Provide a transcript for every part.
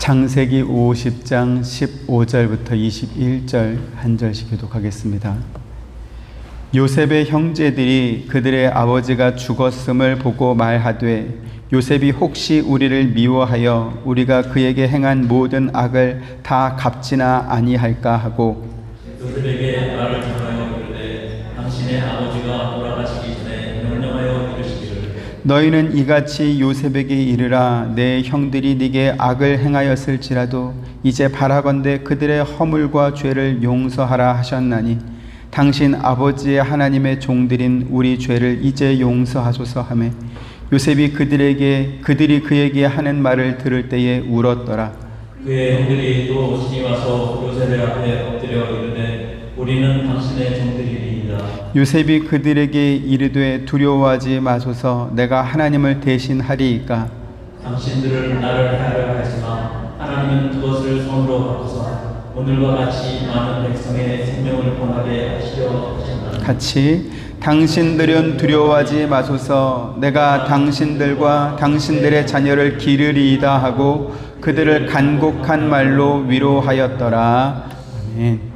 창세기 50장 15절부터 21절 한 절씩 교독하겠습니다. 요셉의 형제들이 그들의 아버지가 죽었음을 보고 말하되 요셉이 혹시 우리를 미워하여 우리가 그에게 행한 모든 악을 다 갚지나 아니할까 하고 요셉에게 말을 전하여 이르되 당신의 아버지가 돌아가시기 전에 명령하여 이르시기를 너희는 이같이 요셉에게 이르라 내 형들이 네게 악을 행하였을지라도 이제 바라건대 그들의 허물과 죄를 용서하라 하셨나니 당신 아버지의 하나님의 종들인 우리 죄를 이제 용서하소서 하매 요셉이 그들이 그에게 하는 말을 들을 때에 울었더라. 그의 형들이 또 친히 와서 요셉의 앞에 엎드려 이르되 우리는 당신의 종들이니이다. 요셉이 그들에게 이르되 두려워하지 마소서 내가 하나님을 대신하리이까 당신들을 나를 하려 하지만 하나님은 그것을 손으로 바꾸사 오늘과 같이 많은 백성의 생명을 권하게 하시려 하신다. 같이 당신들은 두려워하지 마소서 내가 당신들과 당신들의 자녀를 기르리이다 하고 그들을 간곡한 말로 위로하였더라. 아멘.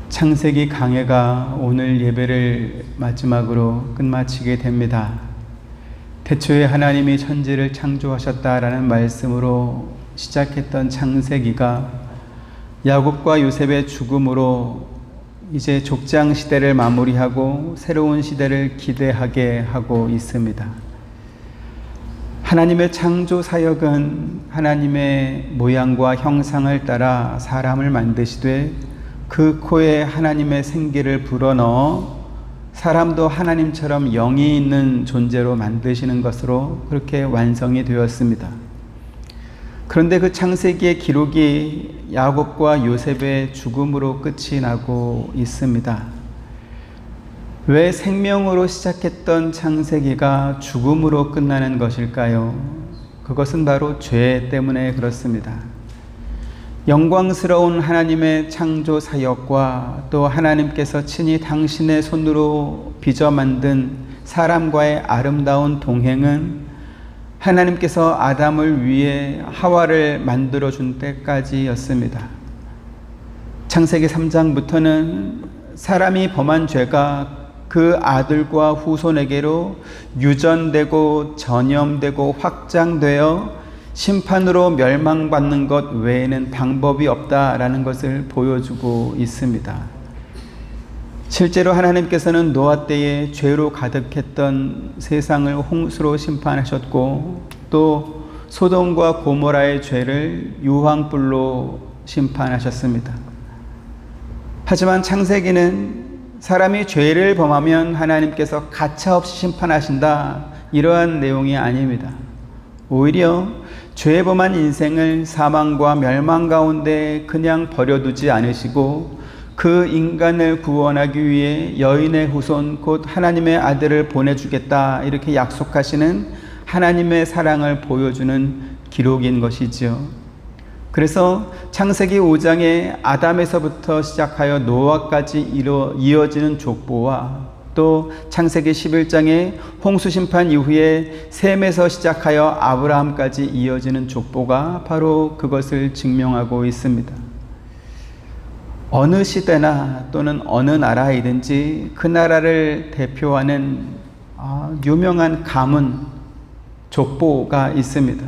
창세기 강해가 오늘 예배를 마지막으로 끝마치게 됩니다. 태초에 하나님이 천지를 창조하셨다라는 말씀으로 시작했던 창세기가 야곱과 요셉의 죽음으로 이제 족장 시대를 마무리하고 새로운 시대를 기대하게 하고 있습니다. 하나님의 창조 사역은 하나님의 모양과 형상을 따라 사람을 만드시되 그 코에 하나님의 생기를 불어넣어 사람도 하나님처럼 영이 있는 존재로 만드시는 것으로 그렇게 완성이 되었습니다. 그런데 그 창세기의 기록이 야곱과 요셉의 죽음으로 끝이 나고 있습니다. 왜 생명으로 시작했던 창세기가 죽음으로 끝나는 것일까요? 그것은 바로 죄 때문에 그렇습니다. 영광스러운 하나님의 창조 사역과 또 하나님께서 친히 당신의 손으로 빚어 만든 사람과의 아름다운 동행은 하나님께서 아담을 위해 하와를 만들어준 때까지였습니다. 창세기 3장부터는 사람이 범한 죄가 그 아들과 후손에게로 유전되고 전염되고 확장되어 심판으로 멸망받는 것 외에는 방법이 없다라는 것을 보여주고 있습니다. 실제로 하나님께서는 노아 때에 죄로 가득했던 세상을 홍수로 심판하셨고 또 소돔과 고모라의 죄를 유황불로 심판하셨습니다. 하지만 창세기는 사람이 죄를 범하면 하나님께서 가차없이 심판하신다 이러한 내용이 아닙니다. 오히려 죄 범한 인생을 사망과 멸망 가운데 그냥 버려두지 않으시고 그 인간을 구원하기 위해 여인의 후손 곧 하나님의 아들을 보내주겠다 이렇게 약속하시는 하나님의 사랑을 보여주는 기록인 것이지요. 그래서 창세기 5장에 아담에서부터 시작하여 노아까지 이어지는 족보와 또 창세기 11장에 홍수심판 이후에 셈에서 시작하여 아브라함까지 이어지는 족보가 바로 그것을 증명하고 있습니다. 어느 시대나 또는 어느 나라이든지 그 나라를 대표하는 유명한 가문, 족보가 있습니다.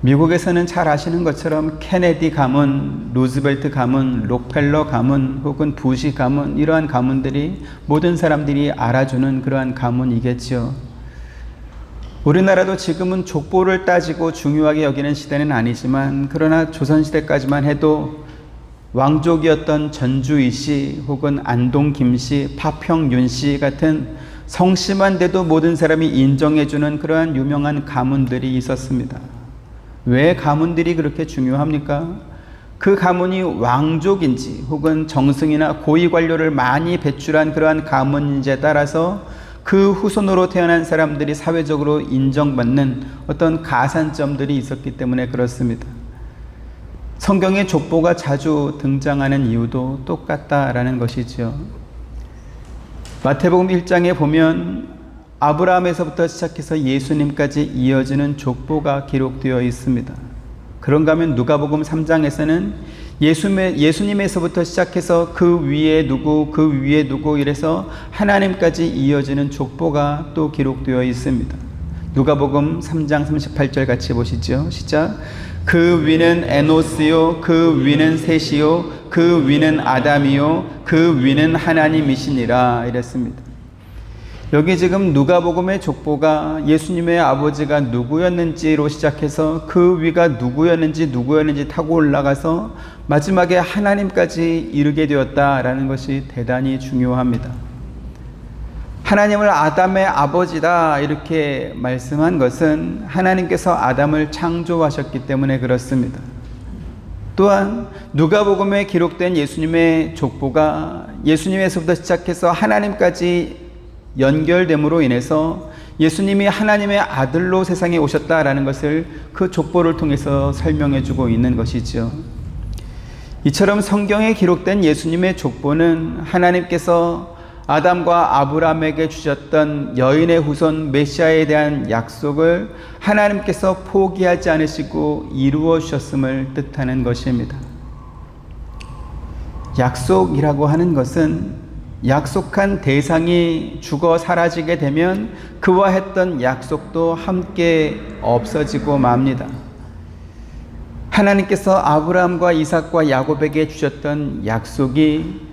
미국에서는 잘 아시는 것처럼 케네디 가문, 루즈벨트 가문, 록펠러 가문 혹은 부시 가문 이러한 가문들이 모든 사람들이 알아주는 그러한 가문이겠죠. 우리나라도 지금은 족보를 따지고 중요하게 여기는 시대는 아니지만 그러나 조선시대까지만 해도 왕족이었던 전주이 씨 혹은 안동 김씨, 파평윤 씨 같은 성씨만 돼도 모든 사람이 인정해주는 그러한 유명한 가문들이 있었습니다. 왜 가문들이 그렇게 중요합니까? 그 가문이 왕족인지 혹은 정승이나 고위 관료를 많이 배출한 그러한 가문인지에 따라서 그 후손으로 태어난 사람들이 사회적으로 인정받는 어떤 가산점들이 있었기 때문에 그렇습니다. 성경에 족보가 자주 등장하는 이유도 똑같다라는 것이죠. 마태복음 1장에 보면 아브라함에서부터 시작해서 예수님까지 이어지는 족보가 기록되어 있습니다. 그런가 하면 누가복음 3장에서는 예수님에서부터 시작해서 그 위에 누구 이래서 하나님까지 이어지는 족보가 또 기록되어 있습니다. 누가복음 3장 38절 같이 보시죠. 시작. 그 위는 에노스요, 그 위는 셋이요, 그 위는 아담이요, 그 위는 하나님이시니라 이랬습니다. 여기 지금 누가복음의 족보가 예수님의 아버지가 누구였는지로 시작해서 그 위가 누구였는지 타고 올라가서 마지막에 하나님까지 이르게 되었다라는 것이 대단히 중요합니다. 하나님을 아담의 아버지다 이렇게 말씀한 것은 하나님께서 아담을 창조하셨기 때문에 그렇습니다. 또한 누가복음에 기록된 예수님의 족보가 예수님에서부터 시작해서 하나님까지 연결됨으로 인해서 예수님이 하나님의 아들로 세상에 오셨다라는 것을 그 족보를 통해서 설명해 주고 있는 것이죠. 이처럼 성경에 기록된 예수님의 족보는 하나님께서 아담과 아브라함에게 주셨던 여인의 후손 메시아에 대한 약속을 하나님께서 포기하지 않으시고 이루어 주셨음을 뜻하는 것입니다. 약속이라고 하는 것은 약속한 대상이 죽어 사라지게 되면 그와 했던 약속도 함께 없어지고 맙니다. 하나님께서 아브라함과 이삭과 야곱에게 주셨던 약속이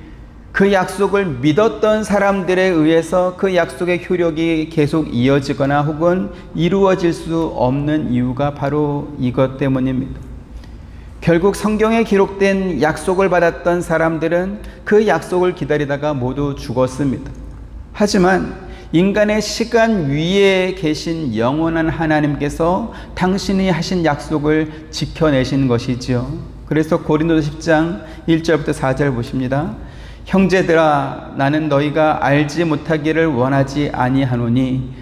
그 약속을 믿었던 사람들에 의해서 그 약속의 효력이 계속 이어지거나 혹은 이루어질 수 없는 이유가 바로 이것 때문입니다. 결국 성경에 기록된 약속을 받았던 사람들은 그 약속을 기다리다가 모두 죽었습니다. 하지만 인간의 시간 위에 계신 영원한 하나님께서 당신이 하신 약속을 지켜내신 것이지요. 그래서 고린도서 10장 1절부터 4절 보십니다. 형제들아, 나는 너희가 알지 못하기를 원하지 아니하노니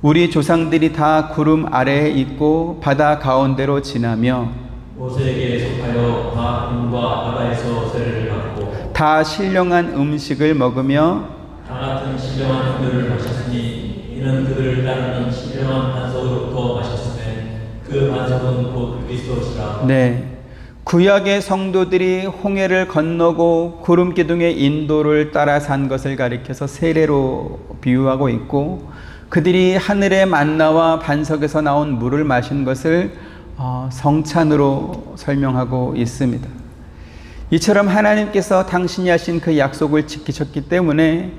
우리 조상들이 다 구름 아래에 있고 바다 가운데로 지나며 모세에게 속하여 다 눈과 바다에서 세례를 받고 다 신령한 음식을 먹으며 다 같은 신령한 물을 마셨으니 이는 그들을 따르는 신령한 반석으로부터 마셨으며 그 반석은 곧 그리스도시라. 네, 구약의 성도들이 홍해를 건너고 구름 기둥의 인도를 따라 산 것을 가리켜서 세례로 비유하고 있고, 그들이 하늘의 만나와 반석에서 나온 물을 마신 것을 성찬으로 설명하고 있습니다. 이처럼 하나님께서 당신이 하신 그 약속을 지키셨기 때문에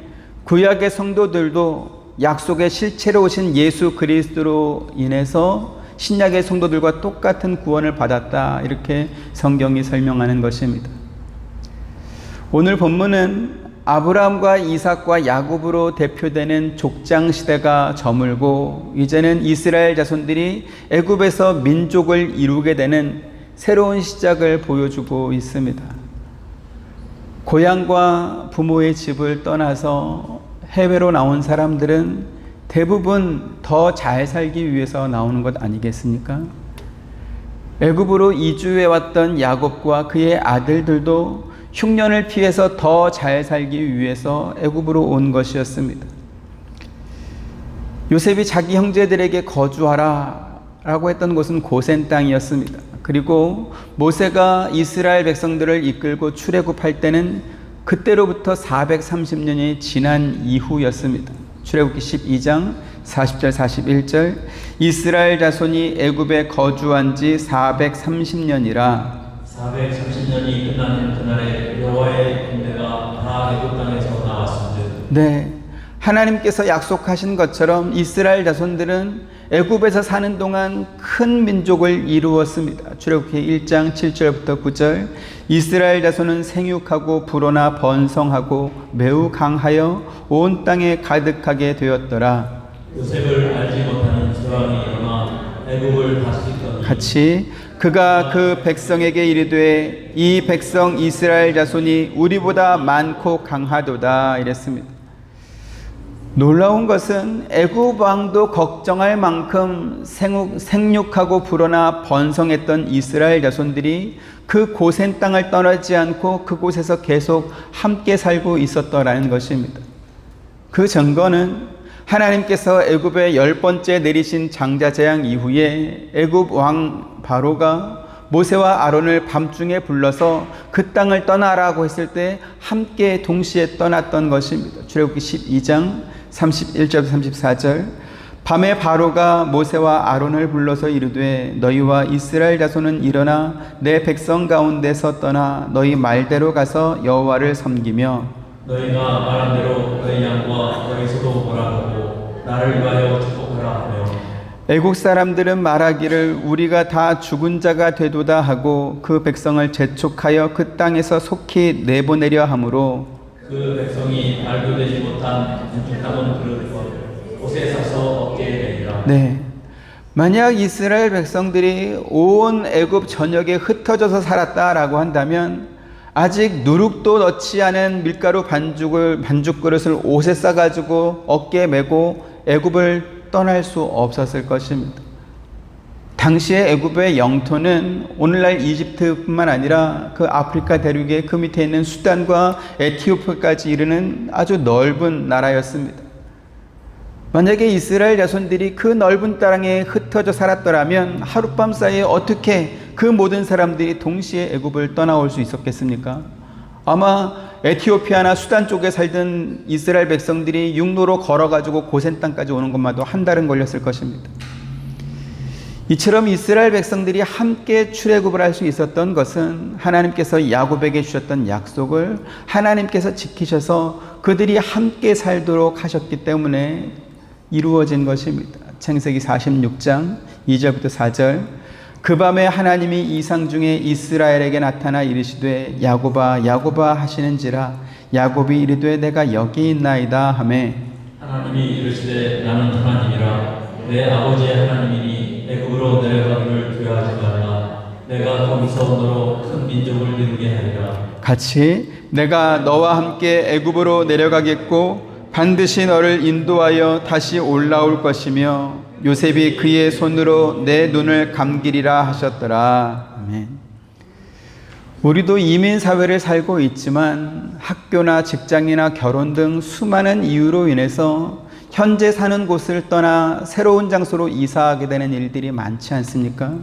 구약의 성도들도 약속의 실체로 오신 예수 그리스도로 인해서 신약의 성도들과 똑같은 구원을 받았다, 이렇게 성경이 설명하는 것입니다. 오늘 본문은 아브라함과 이삭과 야곱으로 대표되는 족장 시대가 저물고 이제는 이스라엘 자손들이 애굽에서 민족을 이루게 되는 새로운 시작을 보여주고 있습니다. 고향과 부모의 집을 떠나서 해외로 나온 사람들은 대부분 더 잘 살기 위해서 나오는 것 아니겠습니까? 애굽으로 이주해 왔던 야곱과 그의 아들들도 흉년을 피해서 더 잘 살기 위해서 애굽으로 온 것이었습니다. 요셉이 자기 형제들에게 거주하라 라고 했던 곳은 고센 땅이었습니다. 그리고 모세가 이스라엘 백성들을 이끌고 출애굽할 때는 그때로부터 430년이 지난 이후였습니다. 출애굽기 12장 40절 41절 이스라엘 자손이 애굽에 거주한 지 430년이라 430년이 끝나는 그날에 여호와의 군대가 다 애굽 땅에서 나왔은즉. 네, 하나님께서 약속하신 것처럼 이스라엘 자손들은 애굽에서 사는 동안 큰 민족을 이루었습니다. 출애굽기 1장 7절부터 9절 이스라엘 자손은 생육하고 불어나 번성하고 매우 강하여 온 땅에 가득하게 되었더라. 요셉을 알지 못하는 수랑이 일어나 애굽을 다스리던 같이 그가 그 백성에게 이르되 이 백성 이스라엘 자손이 우리보다 많고 강하도다 이랬습니다. 놀라운 것은 애굽 왕도 걱정할 만큼 생육하고 불어나 번성했던 이스라엘 자손들이 그 고센 땅을 떠나지 않고 그곳에서 계속 함께 살고 있었더라는 것입니다. 그 증거는 하나님께서 애굽에 10번째 내리신 장자 재앙 이후에 애굽 왕 바로가 모세와 아론을 밤중에 불러서 그 땅을 떠나라고 했을 때 함께 동시에 떠났던 것입니다. 출애굽기 12장 31절 34절. 밤에 바로가 모세와 아론을 불러서 이르되 너희와 이스라엘 자손은 일어나 내 백성 가운데서 떠나 너희 말대로 가서 여호와를 섬기며 너희가 말한 대로 너희 양과 너희 소도 보라고 나를 위하여 축복하라 하며 애국 사람들은 말하기를 우리가 다 죽은 자가 되도다 하고 그 백성을 재촉하여 그 땅에서 속히 내보내려 하므로 그 백성이 말도 되지 못한 땅은 그릇 옷에 사서 어깨에 매니라. 네. 만약 이스라엘 백성들이 온 애굽 전역에 흩어져서 살았다라고 한다면 아직 누룩도 넣지 않은 밀가루 반죽 그릇을 옷에 싸가지고 어깨에 메고 애굽을 떠날 수 없었을 것입니다. 당시의 애굽의 영토는 오늘날 이집트뿐만 아니라 그 아프리카 대륙의 그 밑에 있는 수단과 에티오피아까지 이르는 아주 넓은 나라였습니다. 만약에 이스라엘 자손들이 그 넓은 땅에 흩어져 살았더라면 하룻밤 사이에 어떻게 그 모든 사람들이 동시에 애굽을 떠나올 수 있었겠습니까? 아마 에티오피아나 수단 쪽에 살던 이스라엘 백성들이 육로로 걸어가지고 고센 땅까지 오는 것만도 한 달은 걸렸을 것입니다. 이처럼 이스라엘 백성들이 함께 출애굽을 할 수 있었던 것은 하나님께서 야곱에게 주셨던 약속을 하나님께서 지키셔서 그들이 함께 살도록 하셨기 때문에 이루어진 것입니다. 창세기 46장 2절부터 4절. 그 밤에 하나님이 이상 중에 이스라엘에게 나타나 이르시되 야곱아 야곱아 하시는지라 야곱이 이르되 내가 여기 있나이다 하매 하나님이 이르시되 나는 하나님이라 내 아버지의 하나님이니 애굽으로 내려가기를 두려워하지 말라 내가 거기서 너로 큰 민족을 이루게 하리라. 같이 내가 너와 함께 애굽으로 내려가겠고 반드시 너를 인도하여 다시 올라올 것이며 요셉이 그의 손으로 내 눈을 감기리라 하셨더라. 아멘. 우리도 이민 사회를 살고 있지만 학교나 직장이나 결혼 등 수많은 이유로 인해서 현재 사는 곳을 떠나 새로운 장소로 이사하게 되는 일들이 많지 않습니까?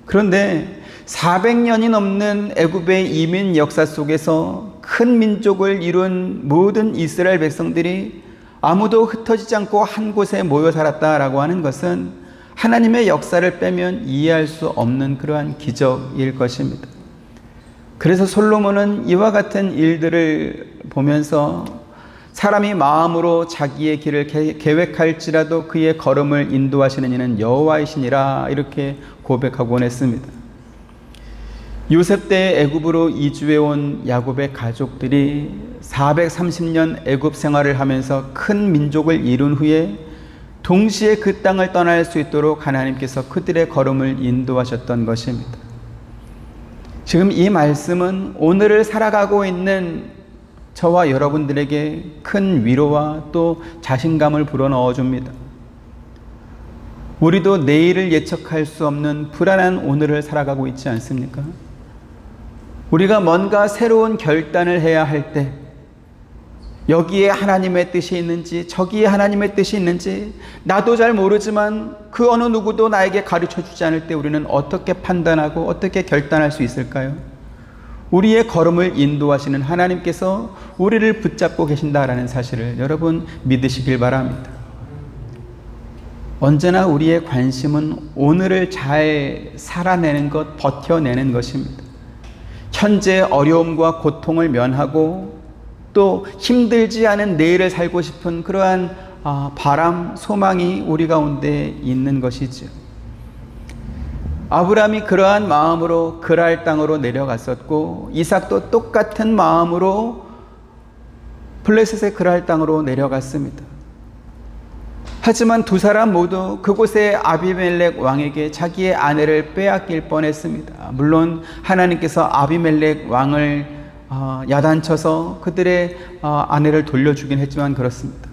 그런데 400년이 넘는 애굽의 이민 역사 속에서 큰 민족을 이룬 모든 이스라엘 백성들이 아무도 흩어지지 않고 한 곳에 모여 살았다라고 하는 것은 하나님의 역사를 빼면 이해할 수 없는 그러한 기적일 것입니다. 그래서 솔로몬은 이와 같은 일들을 보면서 사람이 마음으로 자기의 길을 계획할지라도 그의 걸음을 인도하시는 이는 여호와이시니라 이렇게 고백하곤 했습니다. 요셉 때 애굽으로 이주해 온 야곱의 가족들이 430년 애굽 생활을 하면서 큰 민족을 이룬 후에 동시에 그 땅을 떠날 수 있도록 하나님께서 그들의 걸음을 인도하셨던 것입니다. 지금 이 말씀은 오늘을 살아가고 있는 저와 여러분들에게 큰 위로와 또 자신감을 불어넣어 줍니다. 우리도 내일을 예측할 수 없는 불안한 오늘을 살아가고 있지 않습니까? 우리가 뭔가 새로운 결단을 해야 할 때 여기에 하나님의 뜻이 있는지 저기에 하나님의 뜻이 있는지 나도 잘 모르지만 그 어느 누구도 나에게 가르쳐 주지 않을 때 우리는 어떻게 판단하고 어떻게 결단할 수 있을까요? 우리의 걸음을 인도하시는 하나님께서 우리를 붙잡고 계신다라는 사실을 여러분 믿으시길 바랍니다. 언제나 우리의 관심은 오늘을 잘 살아내는 것, 버텨내는 것입니다. 현재 어려움과 고통을 면하고 또 힘들지 않은 내일을 살고 싶은 그러한 바람, 소망이 우리 가운데 있는 것이죠. 아브라함이 그러한 마음으로 그랄 땅으로 내려갔었고 이삭도 똑같은 마음으로 블레셋의 그랄 땅으로 내려갔습니다. 하지만 두 사람 모두 그곳에 아비멜렉 왕에게 자기의 아내를 빼앗길 뻔했습니다. 물론 하나님께서 아비멜렉 왕을 야단쳐서 그들의 아내를 돌려주긴 했지만 그렇습니다.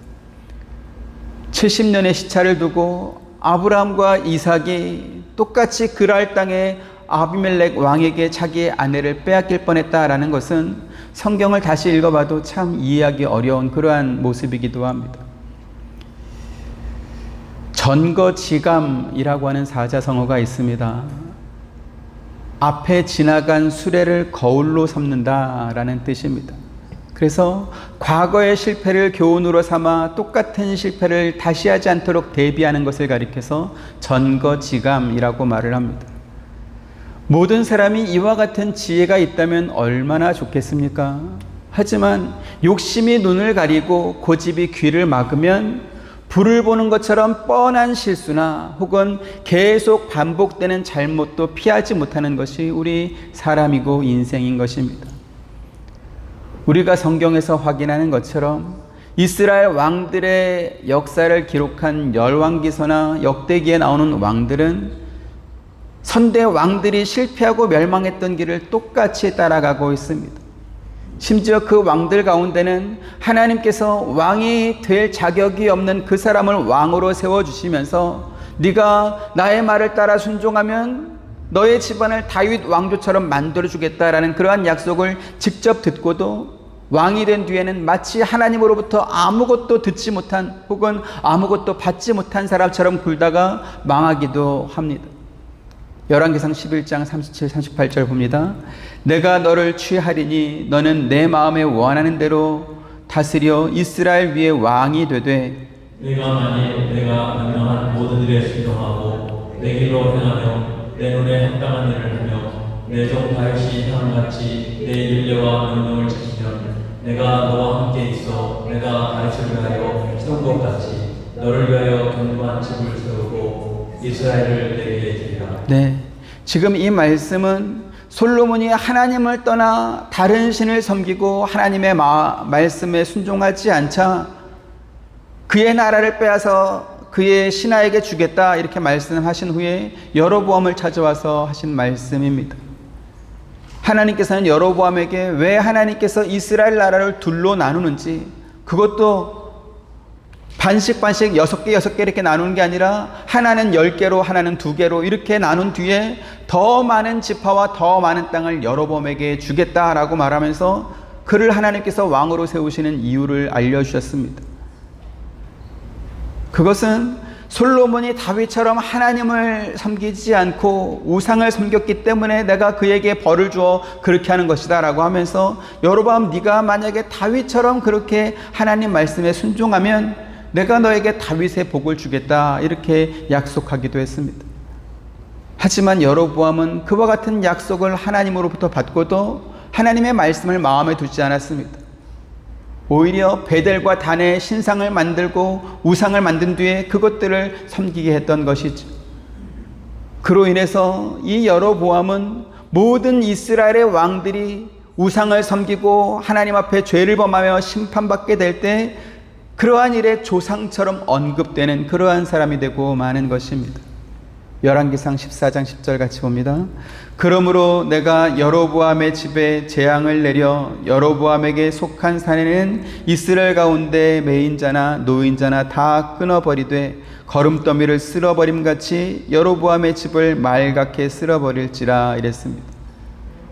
70년의 시차를 두고 아브라함과 이삭이 똑같이 그랄 땅에 아비멜렉 왕에게 자기의 아내를 빼앗길 뻔했다라는 것은 성경을 다시 읽어봐도 참 이해하기 어려운 그러한 모습이기도 합니다. 전거지감이라고 하는 사자성어가 있습니다. 앞에 지나간 수레를 거울로 삼는다라는 뜻입니다. 그래서 과거의 실패를 교훈으로 삼아 똑같은 실패를 다시 하지 않도록 대비하는 것을 가리켜서 전거지감이라고 말을 합니다. 모든 사람이 이와 같은 지혜가 있다면 얼마나 좋겠습니까? 하지만 욕심이 눈을 가리고 고집이 귀를 막으면 불을 보는 것처럼 뻔한 실수나 혹은 계속 반복되는 잘못도 피하지 못하는 것이 우리 사람이고 인생인 것입니다. 우리가 성경에서 확인하는 것처럼 이스라엘 왕들의 역사를 기록한 열왕기서나 역대기에 나오는 왕들은 선대 왕들이 실패하고 멸망했던 길을 똑같이 따라가고 있습니다. 심지어 그 왕들 가운데는 하나님께서 왕이 될 자격이 없는 그 사람을 왕으로 세워주시면서 네가 나의 말을 따라 순종하면 너의 집안을 다윗 왕조처럼 만들어주겠다라는 그러한 약속을 직접 듣고도 왕이 된 뒤에는 마치 하나님으로부터 아무것도 듣지 못한 혹은 아무것도 받지 못한 사람처럼 굴다가 망하기도 합니다. 열왕기상 11장 37, 38절 봅니다. 내가 너를 취하리니 너는 내 마음에 원하는 대로 다스려 이스라엘 위에 왕이 되되 내가 만일 내가 명령한 모든 일에 순종하고 내 길로 행하며 내 눈에 합당한 일을 하며 내 종 다윗이 행함같이 내 율례와 명령을 지키면 내가 너와 함께 있어 내가 다윗을 위하여 세운 것 같이 너를 위하여 견고한 집을 세우고 이스라엘을 내게 주리라. 네, 지금 이 말씀은 솔로몬이 하나님을 떠나 다른 신을 섬기고 하나님의 말씀에 순종하지 않자 그의 나라를 빼앗아 그의 신하에게 주겠다 이렇게 말씀하신 후에 여로보암을 찾아와서 하신 말씀입니다. 하나님께서는 여로보암에게 왜 하나님께서 이스라엘 나라를 둘로 나누는지, 그것도 반씩 6개 이렇게 나누는 게 아니라 하나는 10개로 하나는 2개로 이렇게 나눈 뒤에 더 많은 지파와 더 많은 땅을 여로보암에게 주겠다라고 말하면서 그를 하나님께서 왕으로 세우시는 이유를 알려주셨습니다. 그것은 솔로몬이 다윗처럼 하나님을 섬기지 않고 우상을 섬겼기 때문에 내가 그에게 벌을 주어 그렇게 하는 것이다 라고 하면서 여로보암, 네가 만약에 다윗처럼 그렇게 하나님 말씀에 순종하면 내가 너에게 다윗의 복을 주겠다 이렇게 약속하기도 했습니다. 하지만 여로보암은 그와 같은 약속을 하나님으로부터 받고도 하나님의 말씀을 마음에 두지 않았습니다. 오히려 베델과 단의 신상을 만들고 우상을 만든 뒤에 그것들을 섬기게 했던 것이죠. 그로 인해서 이 여로보암은 모든 이스라엘의 왕들이 우상을 섬기고 하나님 앞에 죄를 범하며 심판받게 될 때 그러한 일에 조상처럼 언급되는 그러한 사람이 되고 마는 것입니다. 열왕기상 14장 10절 같이 봅니다. 그러므로 내가 여로보암의 집에 재앙을 내려 여로보암에게 속한 산에는 이스라엘 가운데 매인자나 노인자나 다 끊어버리되 거름더미를 쓸어버림같이 여로보암의 집을 말갛게 쓸어버릴지라 이랬습니다.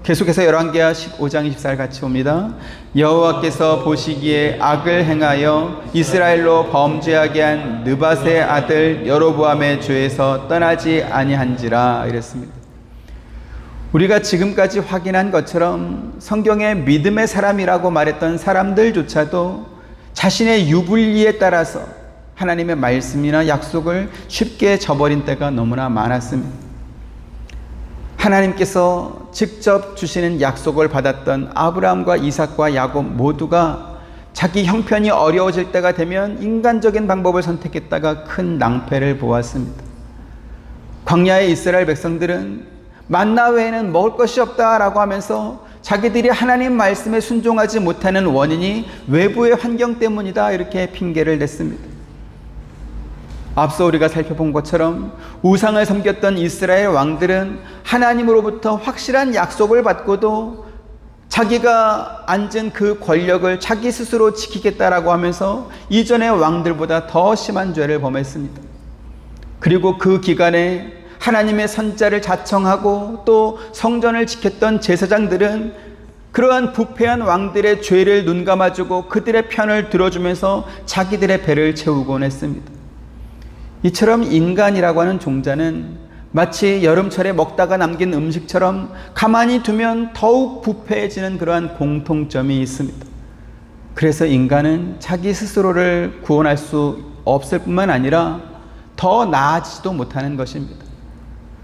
계속해서 열왕기하 15장 24절 같이 봅니다. 여호와께서 보시기에 악을 행하여 이스라엘로 범죄하게 한 느밧의 아들 여로보암의 죄에서 떠나지 아니한지라 이랬습니다. 우리가 지금까지 확인한 것처럼 성경에 믿음의 사람이라고 말했던 사람들조차도 자신의 유불리에 따라서 하나님의 말씀이나 약속을 쉽게 저버린 때가 너무나 많았습니다. 하나님께서 직접 주시는 약속을 받았던 아브라함과 이삭과 야곱 모두가 자기 형편이 어려워질 때가 되면 인간적인 방법을 선택했다가 큰 낭패를 보았습니다. 광야의 이스라엘 백성들은 만나 외에는 먹을 것이 없다라고 하면서 자기들이 하나님 말씀에 순종하지 못하는 원인이 외부의 환경 때문이다 이렇게 핑계를 냈습니다. 앞서 우리가 살펴본 것처럼 우상을 섬겼던 이스라엘 왕들은 하나님으로부터 확실한 약속을 받고도 자기가 앉은 그 권력을 자기 스스로 지키겠다라고 하면서 이전의 왕들보다 더 심한 죄를 범했습니다. 그리고 그 기간에 하나님의 선자를 자청하고 또 성전을 지켰던 제사장들은 그러한 부패한 왕들의 죄를 눈감아주고 그들의 편을 들어주면서 자기들의 배를 채우곤 했습니다. 이처럼 인간이라고 하는 종자는 마치 여름철에 먹다가 남긴 음식처럼 가만히 두면 더욱 부패해지는 그러한 공통점이 있습니다. 그래서 인간은 자기 스스로를 구원할 수 없을 뿐만 아니라 더 나아지지도 못하는 것입니다.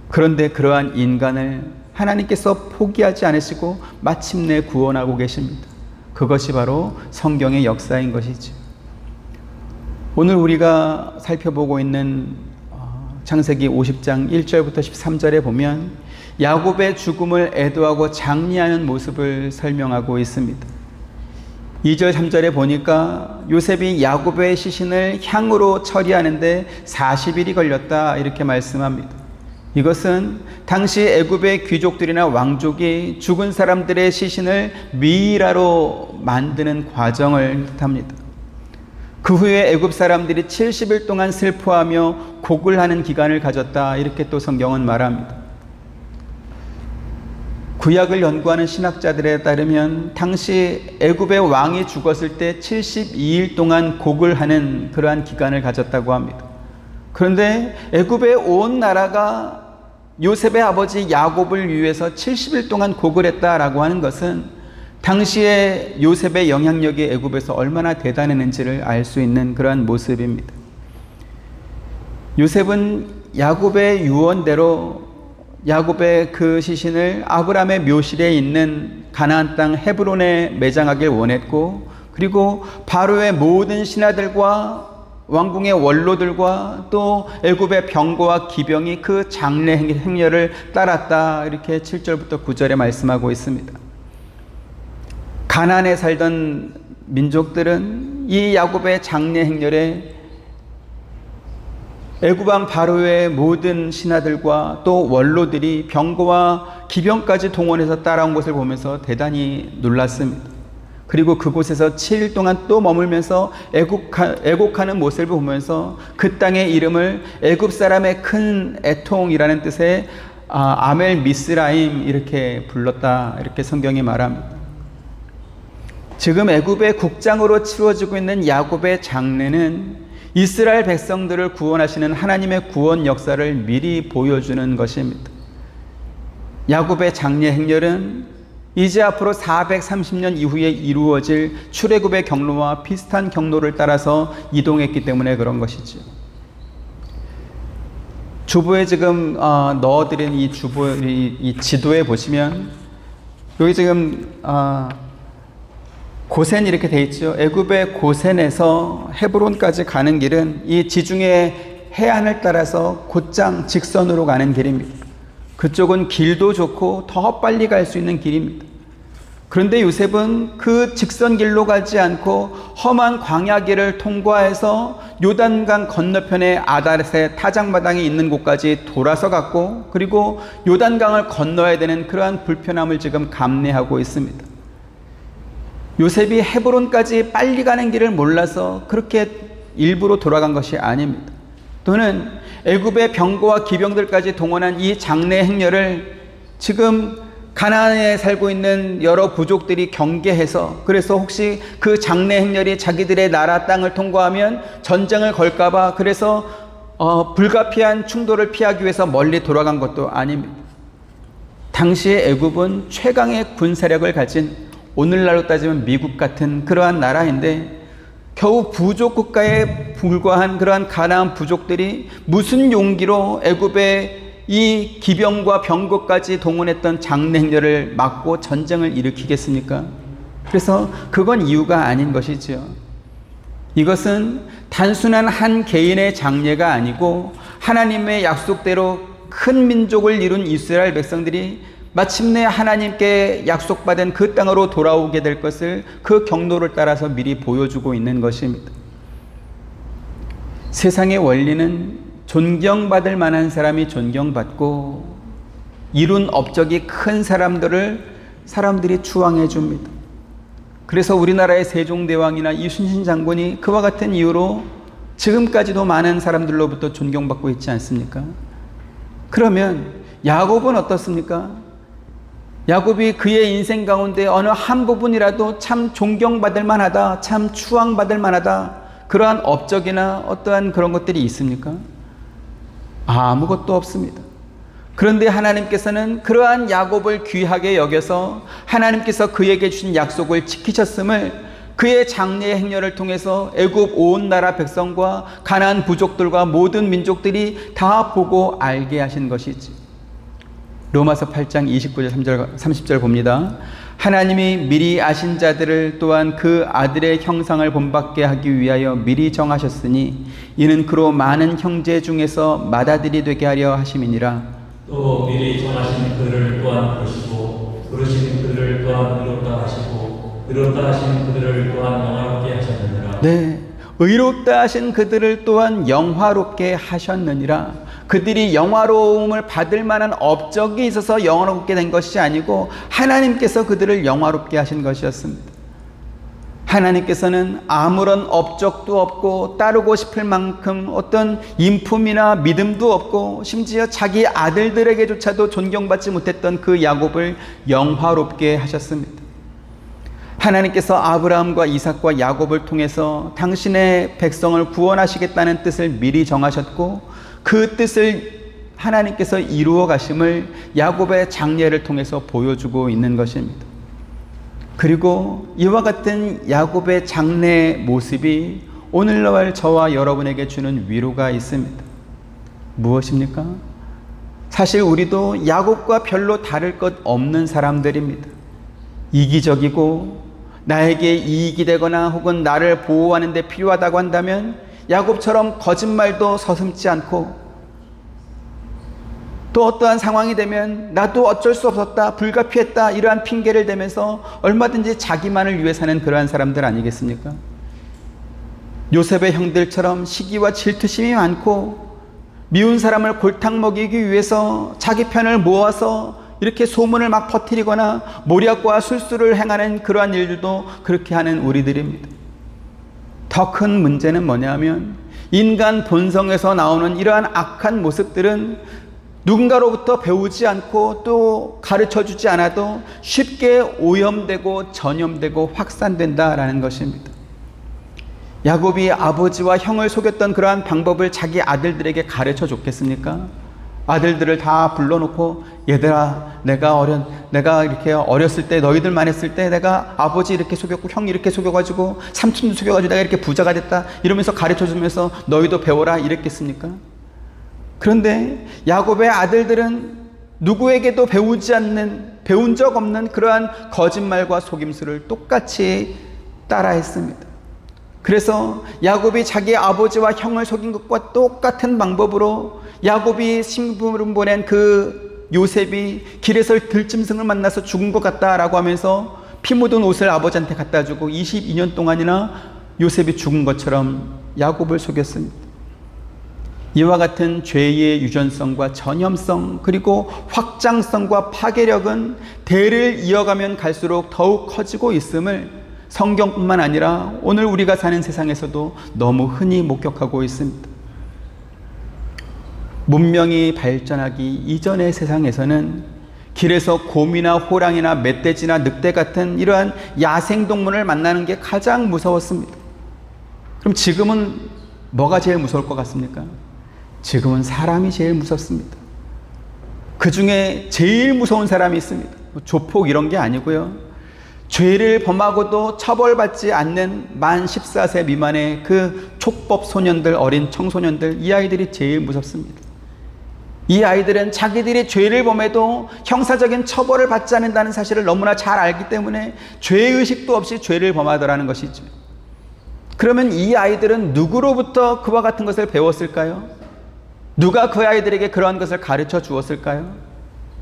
그런데 그러한 인간을 하나님께서 포기하지 않으시고 마침내 구원하고 계십니다. 그것이 바로 성경의 역사인 것이죠. 오늘 우리가 살펴보고 있는 창세기 50장 1절부터 13절에 보면 야곱의 죽음을 애도하고 장리하는 모습을 설명하고 있습니다. 2절 3절에 보니까 요셉이 야곱의 시신을 향으로 처리하는데 40일이 걸렸다 이렇게 말씀합니다. 이것은 당시 애굽의 귀족들이나 왕족이 죽은 사람들의 시신을 미이라로 만드는 과정을 뜻합니다. 그 후에 애굽 사람들이 70일 동안 슬퍼하며 곡을 하는 기간을 가졌다 이렇게 또 성경은 말합니다. 구약을 연구하는 신학자들에 따르면 당시 애굽의 왕이 죽었을 때 72일 동안 곡을 하는 그러한 기간을 가졌다고 합니다. 그런데 애굽의 온 나라가 요셉의 아버지 야곱을 위해서 70일 동안 곡을 했다라고 하는 것은 당시에 요셉의 영향력이 애굽에서 얼마나 대단했는지를 알 수 있는 그러한 모습입니다. 요셉은 야곱의 유언대로 야곱의 그 시신을 아브라함의 묘실에 있는 가나안 땅 헤브론에 매장하길 원했고, 그리고 바로의 모든 신하들과 왕궁의 원로들과 또 애굽의 병거와 기병이 그 장례 행렬을 따랐다 이렇게 7절부터 9절에 말씀하고 있습니다. 가나안에 살던 민족들은 이 야곱의 장례 행렬에 애굽 왕 바로의 모든 신하들과 또 원로들이 병거와 기병까지 동원해서 따라온 것을 보면서 대단히 놀랐습니다. 그리고 그곳에서 7일 동안 또 머물면서 애곡하는 모습을 보면서 그 땅의 이름을 애굽 사람의 큰 애통이라는 뜻의 아멜 미스라임 이렇게 불렀다 이렇게 성경이 말합니다. 지금 애굽의 국장으로 치러지고 있는 야곱의 장례는 이스라엘 백성들을 구원하시는 하나님의 구원 역사를 미리 보여주는 것입니다. 야곱의 장례 행렬은 이제 앞으로 430년 이후에 이루어질 출애굽의 경로와 비슷한 경로를 따라서 이동했기 때문에 그런 것이죠. 주보에 지금 넣어드린 이 지도에 보시면 여기 지금 고센 이렇게 돼 있죠. 애굽의 고센에서 헤브론까지 가는 길은 이 지중해 해안을 따라서 곧장 직선으로 가는 길입니다. 그쪽은 길도 좋고 더 빨리 갈 수 있는 길입니다. 그런데 요셉은 그 직선 길로 가지 않고 험한 광야길을 통과해서 요단강 건너편에 아닷의 타작마당이 있는 곳까지 돌아서 갔고, 그리고 요단강을 건너야 되는 그러한 불편함을 지금 감내하고 있습니다. 요셉이 헤브론까지 빨리 가는 길을 몰라서 그렇게 일부러 돌아간 것이 아닙니다. 또는 애굽의 병거와 기병들까지 동원한 이 장례 행렬을 지금 가나안에 살고 있는 여러 부족들이 경계해서, 그래서 혹시 그 장례 행렬이 자기들의 나라 땅을 통과하면 전쟁을 걸까봐 그래서 불가피한 충돌을 피하기 위해서 멀리 돌아간 것도 아닙니다. 당시의 애굽은 최강의 군사력을 가진, 오늘날로 따지면 미국 같은 그러한 나라인데, 겨우 부족 국가에 불과한 그러한 가나안 부족들이 무슨 용기로 애굽의 이 기병과 병거까지 동원했던 장례 행렬을 막고 전쟁을 일으키겠습니까? 그래서 그건 이유가 아닌 것이지요. 이것은 단순한 한 개인의 장례가 아니고 하나님의 약속대로 큰 민족을 이룬 이스라엘 백성들이 마침내 하나님께 약속받은 그 땅으로 돌아오게 될 것을 그 경로를 따라서 미리 보여주고 있는 것입니다. 세상의 원리는 존경받을 만한 사람이 존경받고 이룬 업적이 큰 사람들이 추앙해 줍니다. 그래서 우리나라의 세종대왕이나 이순신 장군이 그와 같은 이유로 지금까지도 많은 사람들로부터 존경받고 있지 않습니까? 그러면 야곱은 어떻습니까? 야곱이 그의 인생 가운데 어느 한 부분이라도 참 존경받을 만하다, 참 추앙받을 만하다, 그러한 업적이나 어떠한 그런 것들이 있습니까? 아무것도 없습니다. 그런데 하나님께서는 그러한 야곱을 귀하게 여겨서 하나님께서 그에게 주신 약속을 지키셨음을 그의 장래의 행렬을 통해서 애굽 온 나라 백성과 가나안 부족들과 모든 민족들이 다 보고 알게 하신 것이지. 로마서 8장 29절 30절 봅니다. 하나님이 미리 아신 자들을 또한 그 아들의 형상을 본받게 하기 위하여 미리 정하셨으니 이는 그로 많은 형제 중에서 맏아들이 되게 하려 하심이니라. 또 미리 정하신 그를 또한 부르시고 부르신 그를 또한 의롭다 하시고 의롭다 하신 그들을 또한 영화롭게 하셨느니라. 네, 의롭다 하신 그들을 또한 영화롭게 하셨느니라. 그들이 영화로움을 받을 만한 업적이 있어서 영화롭게 된 것이 아니고 하나님께서 그들을 영화롭게 하신 것이었습니다. 하나님께서는 아무런 업적도 없고 따르고 싶을 만큼 어떤 인품이나 믿음도 없고 심지어 자기 아들들에게조차도 존경받지 못했던 그 야곱을 영화롭게 하셨습니다. 하나님께서 아브라함과 이삭과 야곱을 통해서 당신의 백성을 구원하시겠다는 뜻을 미리 정하셨고 그 뜻을 하나님께서 이루어 가심을 야곱의 장례를 통해서 보여주고 있는 것입니다. 그리고 이와 같은 야곱의 장래 모습이 오늘날 저와 여러분에게 주는 위로가 있습니다. 무엇입니까? 사실 우리도 야곱과 별로 다를 것 없는 사람들입니다. 이기적이고 나에게 이익이 되거나 혹은 나를 보호하는 데 필요하다고 한다면 야곱처럼 거짓말도 서슴지 않고 또 어떠한 상황이 되면 나도 어쩔 수 없었다, 불가피했다 이러한 핑계를 대면서 얼마든지 자기만을 위해 사는 그러한 사람들 아니겠습니까? 요셉의 형들처럼 시기와 질투심이 많고 미운 사람을 골탕 먹이기 위해서 자기 편을 모아서 이렇게 소문을 막 퍼뜨리거나 모략과 술수를 행하는 그러한 일들도 그렇게 하는 우리들입니다. 더 큰 문제는 뭐냐면 인간 본성에서 나오는 이러한 악한 모습들은 누군가로부터 배우지 않고 또 가르쳐주지 않아도 쉽게 오염되고 전염되고 확산된다라는 것입니다. 야곱이 아버지와 형을 속였던 그러한 방법을 자기 아들들에게 가르쳐 줬겠습니까? 아들들을 다 불러놓고 얘들아 내가 이렇게 어렸을 때 너희들만 했을 때 내가 아버지 이렇게 속였고 형이 이렇게 속여가지고 삼촌도 속여가지고 내가 이렇게 부자가 됐다 이러면서 가르쳐주면서 너희도 배워라 이랬겠습니까? 그런데 야곱의 아들들은 누구에게도 배운 적 없는 그러한 거짓말과 속임수를 똑같이 따라했습니다. 그래서 야곱이 자기 아버지와 형을 속인 것과 똑같은 방법으로 야곱이 심부름 보낸 그 요셉이 길에서 들짐승을 만나서 죽은 것 같다라고 하면서 피 묻은 옷을 아버지한테 갖다 주고 22년 동안이나 요셉이 죽은 것처럼 야곱을 속였습니다. 이와 같은 죄의 유전성과 전염성 그리고 확장성과 파괴력은 대를 이어가면 갈수록 더욱 커지고 있음을 성경뿐만 아니라 오늘 우리가 사는 세상에서도 너무 흔히 목격하고 있습니다. 문명이 발전하기 이전의 세상에서는 길에서 곰이나 호랑이나 멧돼지나 늑대 같은 이러한 야생동물을 만나는 게 가장 무서웠습니다. 그럼 지금은 뭐가 제일 무서울 것 같습니까? 지금은 사람이 제일 무섭습니다. 그 중에 제일 무서운 사람이 있습니다. 조폭 이런 게 아니고요. 죄를 범하고도 처벌받지 않는 만 14세 미만의 그 촉법 소년들, 어린 청소년들, 이 아이들이 제일 무섭습니다. 이 아이들은 자기들이 죄를 범해도 형사적인 처벌을 받지 않는다는 사실을 너무나 잘 알기 때문에 죄의식도 없이 죄를 범하더라는 것이죠. 그러면 이 아이들은 누구로부터 그와 같은 것을 배웠을까요? 누가 그 아이들에게 그러한 것을 가르쳐 주었을까요?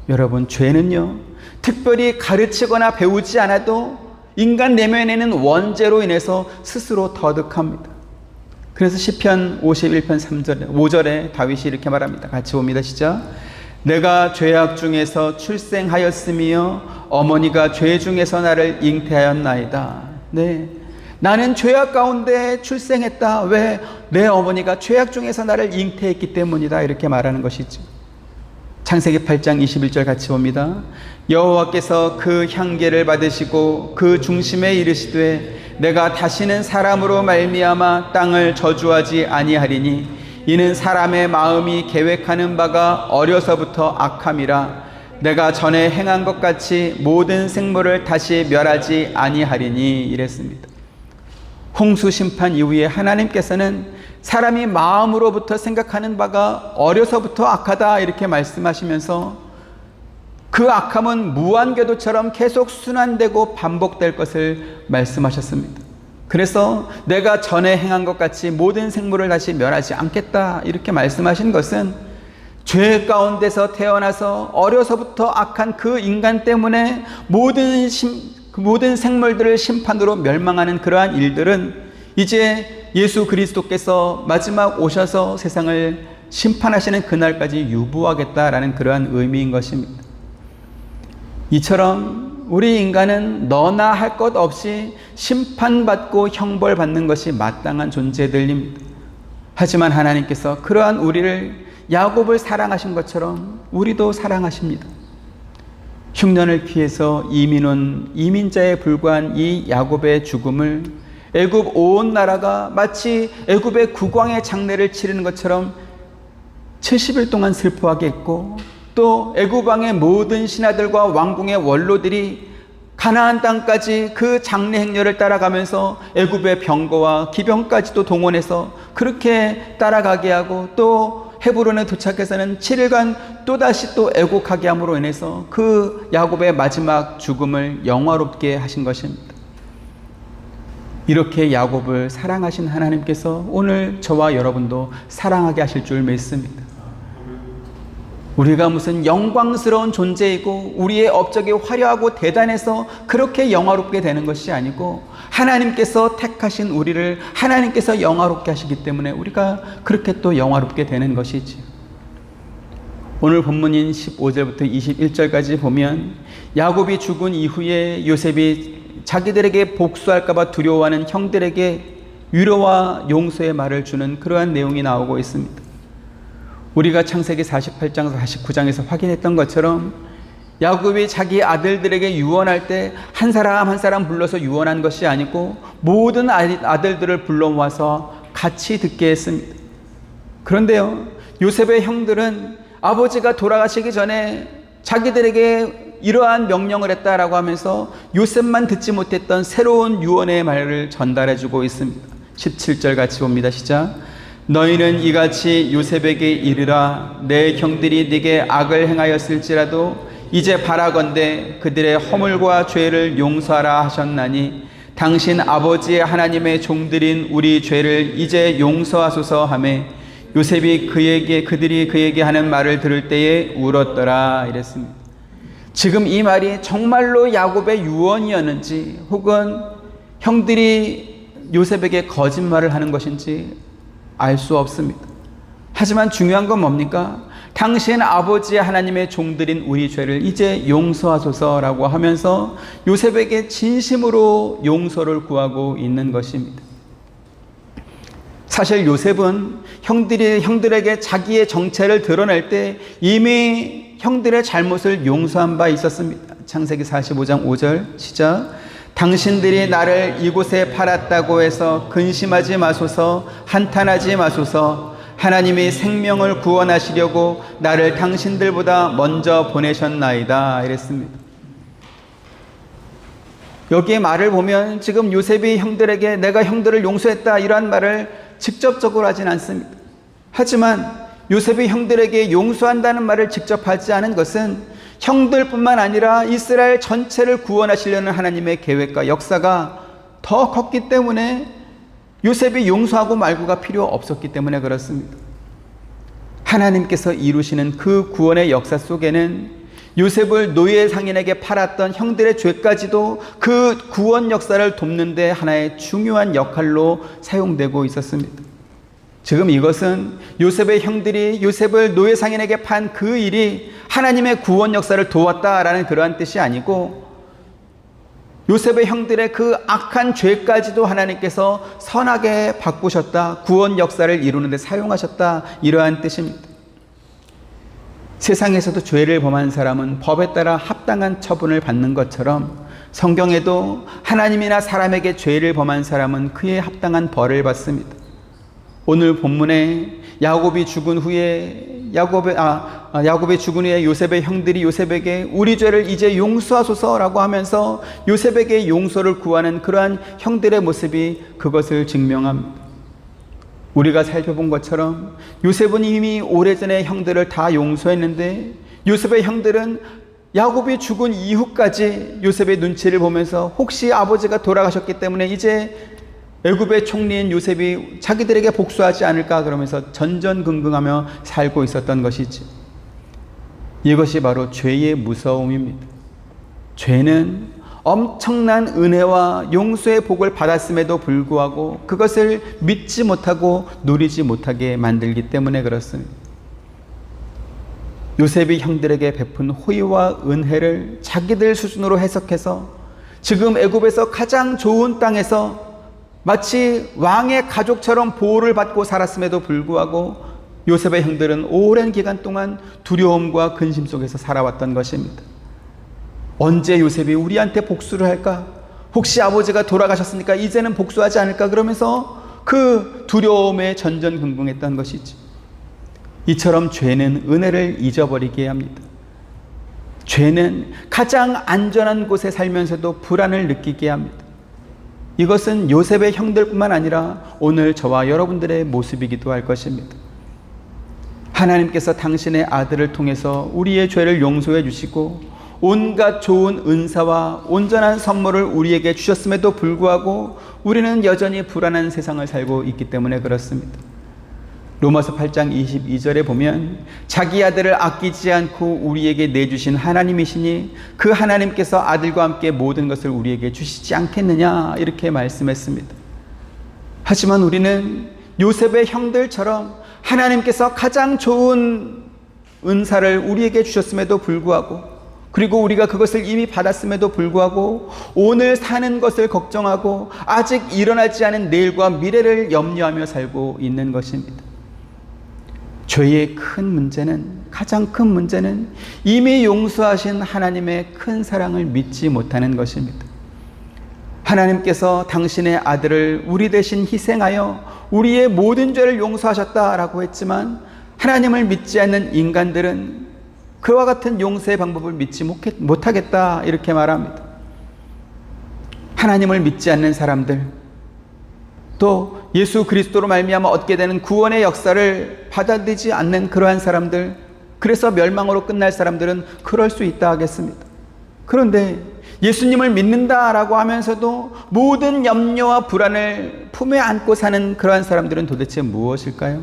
여러분, 죄는요, 특별히 가르치거나 배우지 않아도 인간 내면에는 원죄로 인해서 스스로 터득합니다. 그래서 시편 51편 5절에 다윗이 이렇게 말합니다. 같이 봅니다. 시작. 내가 죄악 중에서 출생하였으며 어머니가 죄 중에서 나를 잉태하였나이다. 네, 나는 죄악 가운데 출생했다. 왜? 내 어머니가 죄악 중에서 나를 잉태했기 때문이다. 이렇게 말하는 것이죠. 창세기 8장 21절 같이 봅니다. 여호와께서 그 향기를 받으시고 그 중심에 이르시되 내가 다시는 사람으로 말미암아 땅을 저주하지 아니하리니 이는 사람의 마음이 계획하는 바가 어려서부터 악함이라. 내가 전에 행한 것 같이 모든 생물을 다시 멸하지 아니하리니 이랬습니다. 홍수 심판 이후에 하나님께서는 사람이 마음으로부터 생각하는 바가 어려서부터 악하다 이렇게 말씀하시면서 그 악함은 무한궤도처럼 계속 순환되고 반복될 것을 말씀하셨습니다. 그래서 내가 전에 행한 것 같이 모든 생물을 다시 멸하지 않겠다 이렇게 말씀하신 것은 죄 가운데서 태어나서 어려서부터 악한 그 인간 때문에 모든 생물들을 심판으로 멸망하는 그러한 일들은 이제 예수 그리스도께서 마지막 오셔서 세상을 심판하시는 그날까지 유보하겠다라는 그러한 의미인 것입니다. 이처럼 우리 인간은 너나 할 것 없이 심판받고 형벌받는 것이 마땅한 존재들입니다. 하지만 하나님께서 그러한 우리를 야곱을 사랑하신 것처럼 우리도 사랑하십니다. 흉년을 피해서 이민 온 이민자에 불과한 이 야곱의 죽음을 애굽 온 나라가 마치 애굽의 국왕의 장례를 치르는 것처럼 70일 동안 슬퍼하게 했고, 또 애굽 왕의 모든 신하들과 왕궁의 원로들이 가나안 땅까지 그 장례 행렬을 따라가면서 애굽의 병거와 기병까지도 동원해서 그렇게 따라가게 하고, 또 헤브론에 도착해서는 7일간 또다시 또 애곡하게 함으로 인해서 그 야곱의 마지막 죽음을 영화롭게 하신 것입니다. 이렇게 야곱을 사랑하신 하나님께서 오늘 저와 여러분도 사랑하게 하실 줄 믿습니다. 우리가 무슨 영광스러운 존재이고 우리의 업적이 화려하고 대단해서 그렇게 영화롭게 되는 것이 아니고, 하나님께서 택하신 우리를 하나님께서 영화롭게 하시기 때문에 우리가 그렇게 또 영화롭게 되는 것이지요. 오늘 본문인 15절부터 21절까지 보면 야곱이 죽은 이후에 요셉이 자기들에게 복수할까 봐 두려워하는 형들에게 위로와 용서의 말을 주는 그러한 내용이 나오고 있습니다. 우리가 창세기 48장 49장에서 확인했던 것처럼 야곱이 자기 아들들에게 유언할 때 한 사람 한 사람 불러서 유언한 것이 아니고 모든 아들들을 불러 모아서 같이 듣게 했습니다. 그런데요, 요셉의 형들은 아버지가 돌아가시기 전에 자기들에게 이러한 명령을 했다라고 하면서 요셉만 듣지 못했던 새로운 유언의 말을 전달해 주고 있습니다. 17절 같이 봅니다. 시작. 너희는 이같이 요셉에게 이르라. 내 형들이 네게 악을 행하였을지라도 이제 바라건대 그들의 허물과 죄를 용서하라 하셨나니 당신 아버지의 하나님의 종들인 우리 죄를 이제 용서하소서 하매 요셉이 그들이 그에게 하는 말을 들을 때에 울었더라 이랬습니다. 지금 이 말이 정말로 야곱의 유언이었는지 혹은 형들이 요셉에게 거짓말을 하는 것인지 알 수 없습니다. 하지만 중요한 건 뭡니까? 당신 아버지의 하나님의 종들인 우리 죄를 이제 용서하소서라고 하면서 요셉에게 진심으로 용서를 구하고 있는 것입니다. 사실 요셉은 형들에게 자기의 정체를 드러낼 때 이미 형들의 잘못을 용서한 바 있었습니다. 창세기 45장 5절 시작. 당신들이 나를 이곳에 팔았다고 해서 근심하지 마소서, 한탄하지 마소서. 하나님이 생명을 구원하시려고 나를 당신들보다 먼저 보내셨나이다 이랬습니다. 여기에 말을 보면 지금 요셉이 형들에게 내가 형들을 용서했다 이러한 말을 직접적으로 하진 않습니다. 하지만 요셉이 형들에게 용서한다는 말을 직접 하지 않은 것은 형들뿐만 아니라 이스라엘 전체를 구원하시려는 하나님의 계획과 역사가 더 컸기 때문에 요셉이 용서하고 말고가 필요 없었기 때문에 그렇습니다. 하나님께서 이루시는 그 구원의 역사 속에는 요셉을 노예 상인에게 팔았던 형들의 죄까지도 그 구원 역사를 돕는 데 하나의 중요한 역할로 사용되고 있었습니다. 지금 이것은 요셉의 형들이 요셉을 노예 상인에게 판 그 일이 하나님의 구원 역사를 도왔다라는 그러한 뜻이 아니고, 요셉의 형들의 그 악한 죄까지도 하나님께서 선하게 바꾸셨다, 구원 역사를 이루는 데 사용하셨다, 이러한 뜻입니다. 세상에서도 죄를 범한 사람은 법에 따라 합당한 처분을 받는 것처럼 성경에도 하나님이나 사람에게 죄를 범한 사람은 그에 합당한 벌을 받습니다. 오늘 본문에 야곱이 죽은 후에 야곱이 죽은 후에 요셉의 형들이 요셉에게 우리 죄를 이제 용서하소서라고 하면서 요셉에게 용서를 구하는 그러한 형들의 모습이 그것을 증명합니다. 우리가 살펴본 것처럼 요셉은 이미 오래전에 형들을 다 용서했는데 요셉의 형들은 야곱이 죽은 이후까지 요셉의 눈치를 보면서 혹시 아버지가 돌아가셨기 때문에 이제 애굽의 총리인 요셉이 자기들에게 복수하지 않을까 그러면서 전전긍긍하며 살고 있었던 것이지. 이것이 바로 죄의 무서움입니다. 죄는 엄청난 은혜와 용서의 복을 받았음에도 불구하고 그것을 믿지 못하고 누리지 못하게 만들기 때문에 그렇습니다. 요셉이 형들에게 베푼 호의와 은혜를 자기들 수준으로 해석해서 지금 애굽에서 가장 좋은 땅에서 마치 왕의 가족처럼 보호를 받고 살았음에도 불구하고 요셉의 형들은 오랜 기간 동안 두려움과 근심 속에서 살아왔던 것입니다. 언제 요셉이 우리한테 복수를 할까? 혹시 아버지가 돌아가셨으니까 이제는 복수하지 않을까? 그러면서 그 두려움에 전전긍긍했던 것이지. 이처럼 죄는 은혜를 잊어버리게 합니다. 죄는 가장 안전한 곳에 살면서도 불안을 느끼게 합니다. 이것은 요셉의 형들뿐만 아니라 오늘 저와 여러분들의 모습이기도 할 것입니다. 하나님께서 당신의 아들을 통해서 우리의 죄를 용서해 주시고 온갖 좋은 은사와 온전한 선물을 우리에게 주셨음에도 불구하고 우리는 여전히 불안한 세상을 살고 있기 때문에 그렇습니다. 로마서 8장 22절에 보면 자기 아들을 아끼지 않고 우리에게 내주신 하나님이시니 그 하나님께서 아들과 함께 모든 것을 우리에게 주시지 않겠느냐 이렇게 말씀했습니다. 하지만 우리는 요셉의 형들처럼 하나님께서 가장 좋은 은사를 우리에게 주셨음에도 불구하고 그리고 우리가 그것을 이미 받았음에도 불구하고 오늘 사는 것을 걱정하고 아직 일어나지 않은 내일과 미래를 염려하며 살고 있는 것입니다. 죄의 가장 큰 문제는 이미 용서하신 하나님의 큰 사랑을 믿지 못하는 것입니다. 하나님께서 당신의 아들을 우리 대신 희생하여 우리의 모든 죄를 용서하셨다라고 했지만 하나님을 믿지 않는 인간들은 그와 같은 용서의 방법을 믿지 못하겠다 이렇게 말합니다. 하나님을 믿지 않는 사람들 또 예수 그리스도로 말미암아 얻게 되는 구원의 역사를 받아들이지 않는 그러한 사람들, 그래서 멸망으로 끝날 사람들은 그럴 수 있다 하겠습니다. 그런데 예수님을 믿는다라고 하면서도 모든 염려와 불안을 품에 안고 사는 그러한 사람들은 도대체 무엇일까요?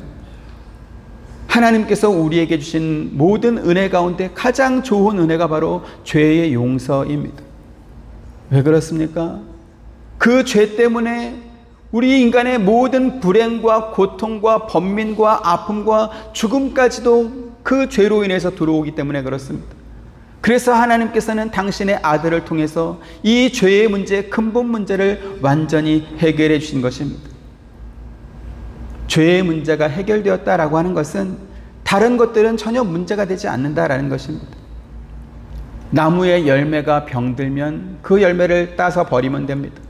하나님께서 우리에게 주신 모든 은혜 가운데 가장 좋은 은혜가 바로 죄의 용서입니다. 왜 그렇습니까? 그 죄 때문에 우리 인간의 모든 불행과 고통과 번민과 아픔과 죽음까지도 그 죄로 인해서 들어오기 때문에 그렇습니다. 그래서 하나님께서는 당신의 아들을 통해서 이 죄의 문제, 근본 문제를 완전히 해결해 주신 것입니다. 죄의 문제가 해결되었다라고 하는 것은 다른 것들은 전혀 문제가 되지 않는다라는 것입니다. 나무의 열매가 병들면 그 열매를 따서 버리면 됩니다.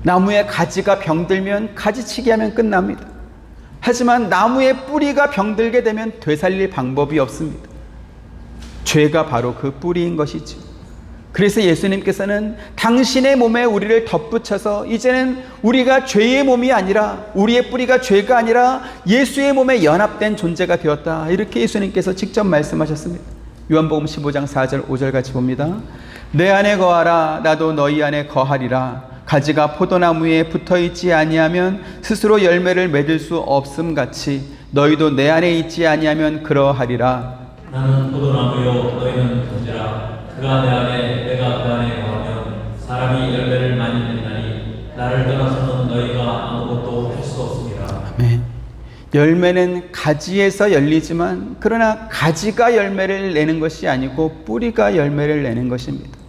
나무의 가지가 병들면 가지치기 하면 끝납니다. 하지만 나무의 뿌리가 병들게 되면 되살릴 방법이 없습니다. 죄가 바로 그 뿌리인 것이죠. 그래서 예수님께서는 당신의 몸에 우리를 덧붙여서 이제는 우리가 죄의 몸이 아니라 우리의 뿌리가 죄가 아니라 예수의 몸에 연합된 존재가 되었다. 이렇게 예수님께서 직접 말씀하셨습니다. 요한복음 15장 4절 5절 같이 봅니다. 내 안에 거하라 나도 너희 안에 거하리라. 가지가 포도나무에 붙어있지 아니하면 스스로 열매를 맺을 수 없음 같이 너희도 내 안에 있지 아니하면 그러하리라. 나는 포도나무요 너희는 가지라. 그가 내 안에 내가 그 안에 거하면 사람이 열매를 많이 맺나니 나를 떠나서는 너희가 아무것도 할 수 없습니다. 아멘. 열매는 가지에서 열리지만 그러나 가지가 열매를 내는 것이 아니고 뿌리가 열매를 내는 것입니다.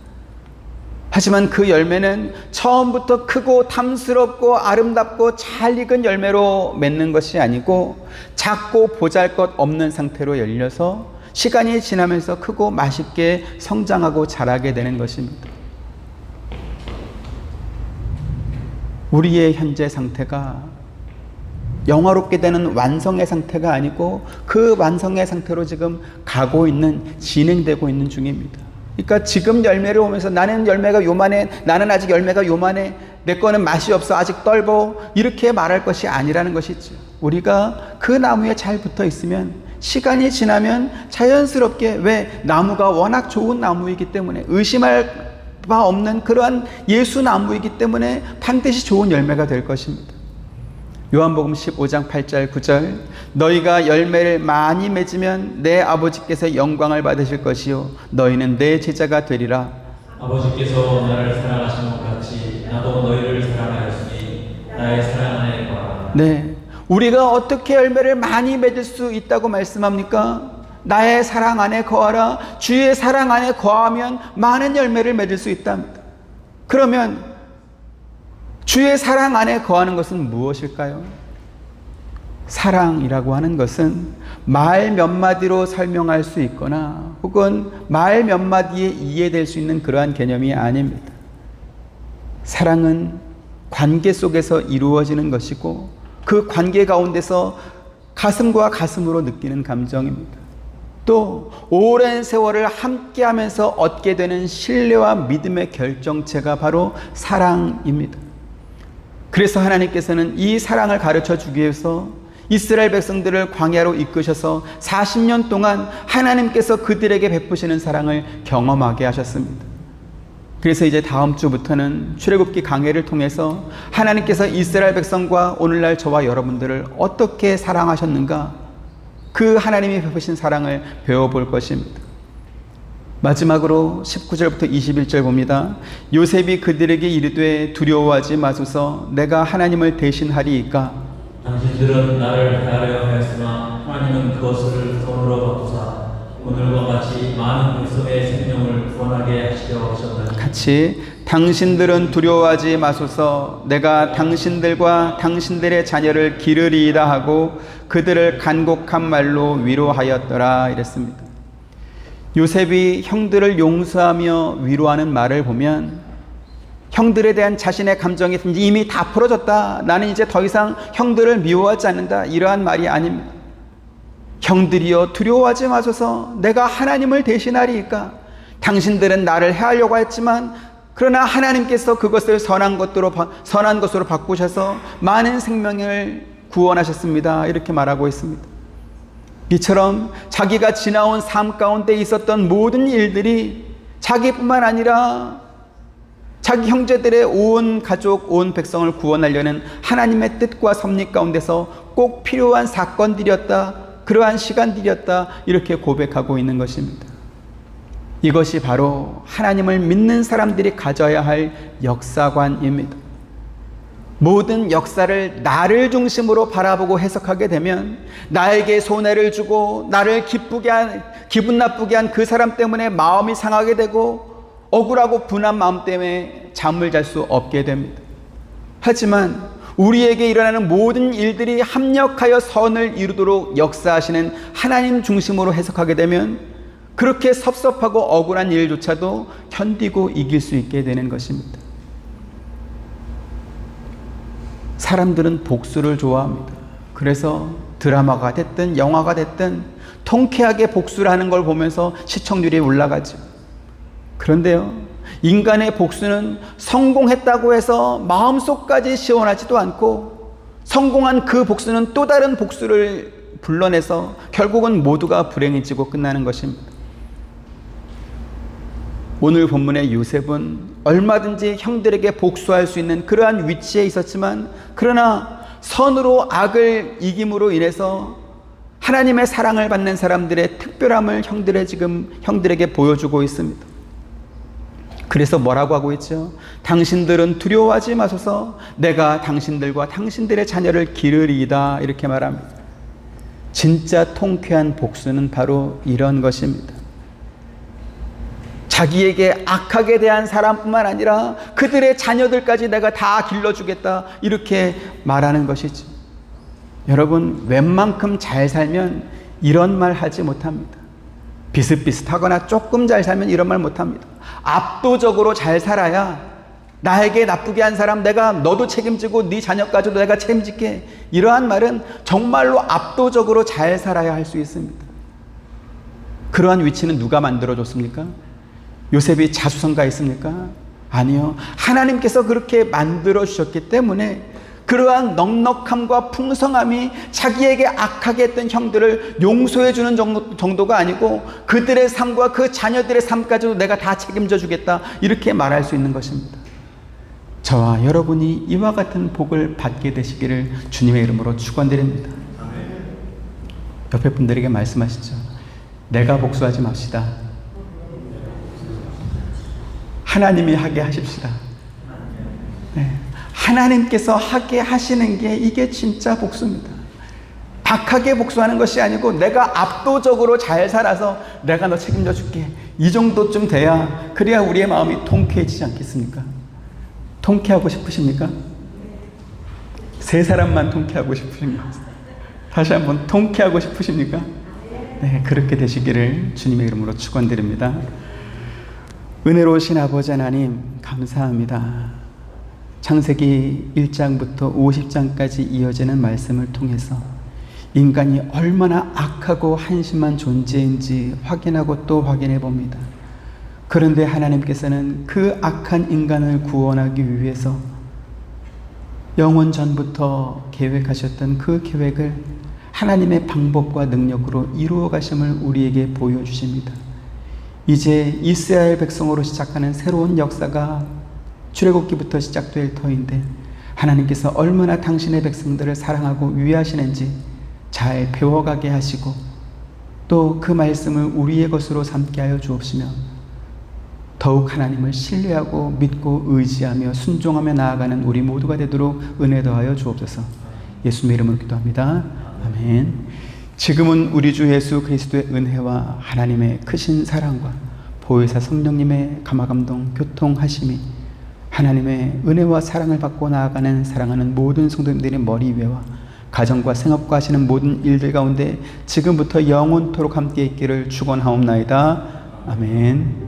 하지만 그 열매는 처음부터 크고 탐스럽고 아름답고 잘 익은 열매로 맺는 것이 아니고 작고 보잘것없는 상태로 열려서 시간이 지나면서 크고 맛있게 성장하고 자라게 되는 것입니다. 우리의 현재 상태가 영화롭게 되는 완성의 상태가 아니고 그 완성의 상태로 지금 가고 있는, 진행되고 있는 중입니다. 그러니까 지금 열매를 보면서 나는 열매가 요만해, 나는 아직 열매가 요만해, 내 거는 맛이 없어, 아직 떫어, 이렇게 말할 것이 아니라는 것이죠. 우리가 그 나무에 잘 붙어 있으면 시간이 지나면 자연스럽게, 왜? 나무가 워낙 좋은 나무이기 때문에, 의심할 바 없는 그러한 예수 나무이기 때문에 반드시 좋은 열매가 될 것입니다. 요한복음 15장 8절 9절 너희가 열매를 많이 맺으면 내 아버지께서 영광을 받으실 것이요 너희는 내 제자가 되리라. 아버지께서 나를 사랑하신 것 같이 나도 너희를 사랑하였으니 나의 사랑 안에 거하라. 네, 우리가 어떻게 열매를 많이 맺을 수 있다고 말씀합니까? 나의 사랑 안에 거하라. 주의 사랑 안에 거하면 많은 열매를 맺을 수 있답니다. 그러면 주의 사랑 안에 거하는 것은 무엇일까요? 사랑이라고 하는 것은 말 몇 마디로 설명할 수 있거나 혹은 말 몇 마디에 이해될 수 있는 그러한 개념이 아닙니다. 사랑은 관계 속에서 이루어지는 것이고 그 관계 가운데서 가슴과 가슴으로 느끼는 감정입니다. 또 오랜 세월을 함께하면서 얻게 되는 신뢰와 믿음의 결정체가 바로 사랑입니다. 그래서 하나님께서는 이 사랑을 가르쳐 주기 위해서 이스라엘 백성들을 광야로 이끄셔서 40년 동안 하나님께서 그들에게 베푸시는 사랑을 경험하게 하셨습니다. 그래서 이제 다음 주부터는 출애굽기 강해를 통해서 하나님께서 이스라엘 백성과 오늘날 저와 여러분들을 어떻게 사랑하셨는가, 그 하나님이 베푸신 사랑을 배워볼 것입니다. 마지막으로 19절부터 21절 봅니다. 요셉이 그들에게 이르되 두려워하지 마소서, 내가 하나님을 대신하리이까. 당신들은 나를 헤아려 하였으나 하나님은 그것을 선으로 바꾸사 오늘과 같이 많은 백성의 생명을 구원하게 하시려 하셨나니. 같이 당신들은 두려워하지 마소서, 내가 당신들과 당신들의 자녀를 기르리이다 하고 그들을 간곡한 말로 위로하였더라 이랬습니다. 요셉이 형들을 용서하며 위로하는 말을 보면 형들에 대한 자신의 감정이 이미 다 풀어졌다, 나는 이제 더 이상 형들을 미워하지 않는다, 이러한 말이 아닙니다. 형들이여 두려워하지 마소서, 내가 하나님을 대신하리이까. 당신들은 나를 해하려고 했지만 그러나 하나님께서 그것을 선한 것으로 바꾸셔서 많은 생명을 구원하셨습니다, 이렇게 말하고 있습니다. 이처럼 자기가 지나온 삶 가운데 있었던 모든 일들이 자기뿐만 아니라 자기 형제들의 온 가족, 온 백성을 구원하려는 하나님의 뜻과 섭리 가운데서 꼭 필요한 사건들이었다, 그러한 시간들이었다, 이렇게 고백하고 있는 것입니다. 이것이 바로 하나님을 믿는 사람들이 가져야 할 역사관입니다. 모든 역사를 나를 중심으로 바라보고 해석하게 되면 나에게 손해를 주고 나를 기분 나쁘게 한 그 사람 때문에 마음이 상하게 되고 억울하고 분한 마음 때문에 잠을 잘 수 없게 됩니다. 하지만 우리에게 일어나는 모든 일들이 합력하여 선을 이루도록 역사하시는 하나님 중심으로 해석하게 되면 그렇게 섭섭하고 억울한 일조차도 견디고 이길 수 있게 되는 것입니다. 사람들은 복수를 좋아합니다. 그래서 드라마가 됐든 영화가 됐든 통쾌하게 복수를 하는 걸 보면서 시청률이 올라가죠. 그런데요, 인간의 복수는 성공했다고 해서 마음속까지 시원하지도 않고 성공한 그 복수는 또 다른 복수를 불러내서 결국은 모두가 불행해지고 끝나는 것입니다. 오늘 본문의 요셉은 얼마든지 형들에게 복수할 수 있는 그러한 위치에 있었지만 그러나 선으로 악을 이김으로 인해서 하나님의 사랑을 받는 사람들의 특별함을 형들에게 보여주고 있습니다. 그래서 뭐라고 하고 있죠? 당신들은 두려워하지 마소서, 내가 당신들과 당신들의 자녀를 기르리이다, 이렇게 말합니다. 진짜 통쾌한 복수는 바로 이런 것입니다. 자기에게 악하게 대한 사람뿐만 아니라 그들의 자녀들까지 내가 다 길러주겠다, 이렇게 말하는 것이죠. 여러분, 웬만큼 잘 살면 이런 말 하지 못합니다. 비슷비슷하거나 조금 잘 살면 이런 말 못합니다. 압도적으로 잘 살아야 나에게 나쁘게 한 사람 너도 책임지고 네 자녀까지도 내가 책임질게. 이러한 말은 정말로 압도적으로 잘 살아야 할 수 있습니다. 그러한 위치는 누가 만들어줬습니까? 요셉이 자수성가했습니까? 아니요. 하나님께서 그렇게 만들어주셨기 때문에 그러한 넉넉함과 풍성함이 자기에게 악하게 했던 형들을 용서해주는 정도가 아니고 그들의 삶과 그 자녀들의 삶까지도 내가 다 책임져 주겠다, 이렇게 말할 수 있는 것입니다. 저와 여러분이 이와 같은 복을 받게 되시기를 주님의 이름으로 축원드립니다. 옆에 분들에게 말씀하시죠. 내가 복수하지 맙시다. 하나님이 하게 하십시다. 네. 하나님께서 하게 하시는 게 이게 진짜 복수입니다. 박하게 복수하는 것이 아니고 내가 압도적으로 잘 살아서 내가 너 책임져 줄게. 이 정도쯤 돼야, 그래야 우리의 마음이 통쾌해지지 않겠습니까? 통쾌하고 싶으십니까? 세 사람만 통쾌하고 싶으십니까? 다시 한번 통쾌하고 싶으십니까? 네, 그렇게 되시기를 주님의 이름으로 축원드립니다. 은혜로우신 아버지 하나님, 감사합니다. 창세기 1장부터 50장까지 이어지는 말씀을 통해서 인간이 얼마나 악하고 한심한 존재인지 확인하고 또 확인해 봅니다. 그런데 하나님께서는 그 악한 인간을 구원하기 위해서 영원 전부터 계획하셨던 그 계획을 하나님의 방법과 능력으로 이루어 가심을 우리에게 보여주십니다. 이제 이스라엘 백성으로 시작하는 새로운 역사가 출애굽기부터 시작될 터인데 하나님께서 얼마나 당신의 백성들을 사랑하고 위하시는지 잘 배워가게 하시고 또 그 말씀을 우리의 것으로 삼게 하여 주옵시며 더욱 하나님을 신뢰하고 믿고 의지하며 순종하며 나아가는 우리 모두가 되도록 은혜 더하여 주옵소서. 예수님의 이름으로 기도합니다. 아멘. 지금은 우리 주 예수 그리스도의 은혜와 하나님의 크신 사랑과 보혜사 성령님의 감화감동 교통하심이 하나님의 은혜와 사랑을 받고 나아가는 사랑하는 모든 성도님들의 머리 위에와 가정과 생업과 하시는 모든 일들 가운데 지금부터 영원토록 함께 있기를 축원하옵나이다. 아멘.